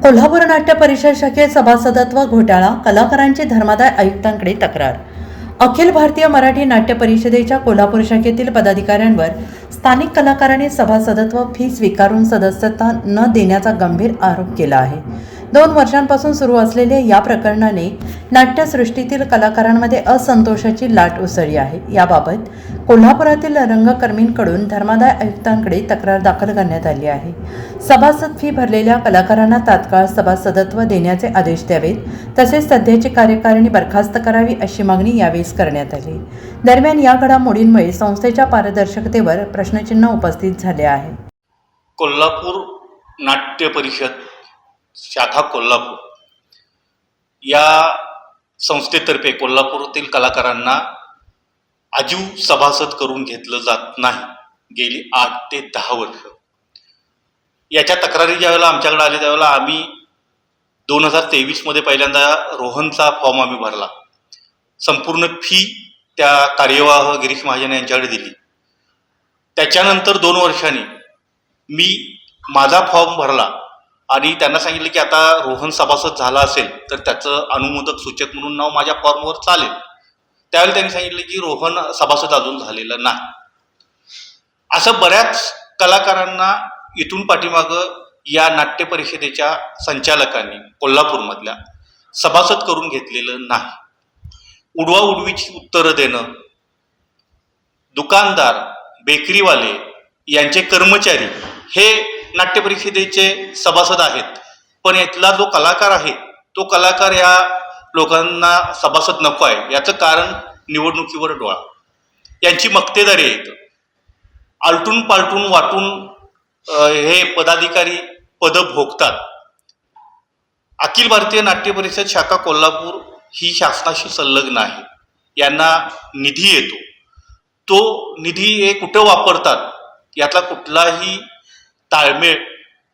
कोल्हापूर नाट्य परिषद शाखेत सभासदत्व घोटाळा, कलाकारांची धर्मादाय आयुक्तांकडे तक्रार। अखिल भारतीय मराठी नाट्य परिषदेच्या कोल्हापूर शाखेतील पदाधिकाऱ्यांवर स्थानिक कलाकारांनी सभासदत्व फी स्वीकारून सदस्यता न देण्याचा गंभीर आरोप केला आहे। 2 वर्षांपासून सुरू असलेल्या या प्रकरणाने नाट्यसृष्टीतील कलाकारांमध्ये असंतोषाची लाट उसळली आहे। याबाबत कोल्हापुरातील रंगकर्मींकडून धर्मादाय आयुक्तांकडे तक्रार दाखल करण्यात आली आहे। सभासद फी भरलेल्या कलाकारांना तात्काळ सभासदत्व देण्याचे आदेश द्यावेत, तसेच सध्याची कार्यकारिणी बरखास्त करावी अशी मागणी यावेळी करण्यात आली। दरम्यान या घडामोडींमुळे संस्थेच्या पारदर्शकतेवर प्रश्नचिन्ह उपस्थित झाले आहे। कोल्हापूर नाट्य परिषद शाखा कोल्हापूर या संस्थेतर्फे कोल्हापूरातील कलाकारांना आजीव सभासद करून घेतलं जात नाही गेली 8 ते 10 वर्ष। याच्या तक्रारी ज्यावेळेला आमच्याकडे आली त्यावेळेला आम्ही 2023 मध्ये पहिल्यांदा रोहनचा फॉर्म आम्ही भरला। संपूर्ण फी त्या कार्यवाह गिरीश महाजन यांच्याकडे दिली। त्याच्यानंतर 2 वर्षांनी मी माझा फॉर्म भरला आणि त्यांना सांगितलं की आता रोहन सभासद झाला असेल तर त्याचं अनुमोदक सूचक म्हणून नाव माझ्या फॉर्मवर चालेल। त्यावेळी त्यांनी सांगितलं की रोहन सभासद अजून झालेला नाही। असं बऱ्याच कलाकारांना इथून पाठीमागं या नाट्य परिषदेच्या संचालकांनी कोल्हापूरमधल्या सभासद करून घेतलेलं नाही। उडवाउडवीची उत्तरं देणं, दुकानदार, बेकरीवाले यांचे कर्मचारी हे नाट्य परिषदेचे सभासद आहेत, पण यातला जो कलाकार आहे तो कलाकार या लोकांना सभासद नको आहे। याचं कारण निवडणुकीवर डोळा, यांची मक्तेदारी आहे। आलटून पालटून वाटून हे पदाधिकारी पद भोगतात। अखिल भारतीय नाट्य परिषद शाखा कोल्हापूर ही शासनाशी संलग्न आहे। यांना निधी येतो, तो निधी हे कुठं वापरतात यातला कुठलाही ताळमेळ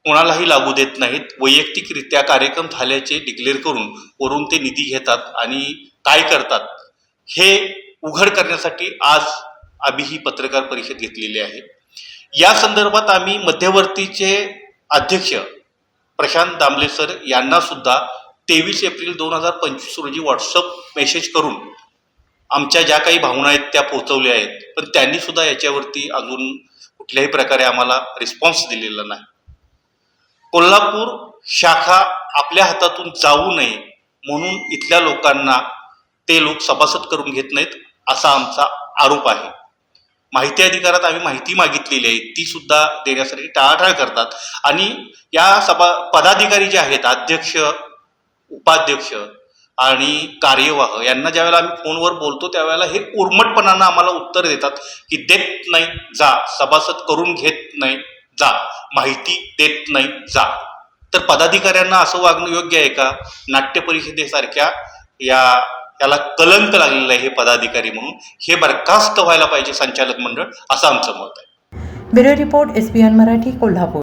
कोणालाही लागू देत नाहीत। वैयक्तिकरित्या कार्यक्रम झाल्याचे डिक्लेअर करून वरून ते निधी घेतात आणि काय करतात हे उघड करण्यासाठी आज आम्ही ही पत्रकार परिषद घेतलेली आहे। या संदर्भात आम्ही मध्यवर्तीचे अध्यक्ष प्रशांत दामले सर यांना सुद्धा 23 एप्रिल 2025 रोजी व्हॉट्सअप मेसेज करून आमच्या ज्या काही भावना आहेत त्या पोहोचवल्या आहेत, पण त्यांनी सुद्धा याच्यावरती अजून कुठल्याही प्रकारे आम्हाला रिस्पॉन्स दिलेला नाही। कोल्हापूर शाखा आपल्या हातातून जाऊ नये म्हणून इथल्या लोकांना ते लोक सभासद करून घेत नाहीत असा आमचा आरोप आहे। माहिती अधिकारात आम्ही माहिती मागितलेली आहे, ती सुद्धा देण्यासाठी टाळाटाळ करतात आणि या पदाधिकारी जे आहेत, अध्यक्ष, उपाध्यक्ष आणि कार्यवाह यांना ज्यावेळेला आम्ही फोनवर बोलतो त्यावेळेला हे उर्मटपणानं आम्हाला उत्तर देतात की देत नाही जा, सभासद करून घेत नाही जा, माहिती देत नाही जा। तर पदाधिकाऱ्यांना असं वागणं योग्य आहे का? नाट्य परिषदेसारख्या याला कलंक लागलेलं आहे हे पदाधिकारी म्हणून, हे बरखास्त व्हायला पाहिजे संचालक मंडळ, असं आमचं मत आहे। Bureau report, SBN Marathi, Kolhapur.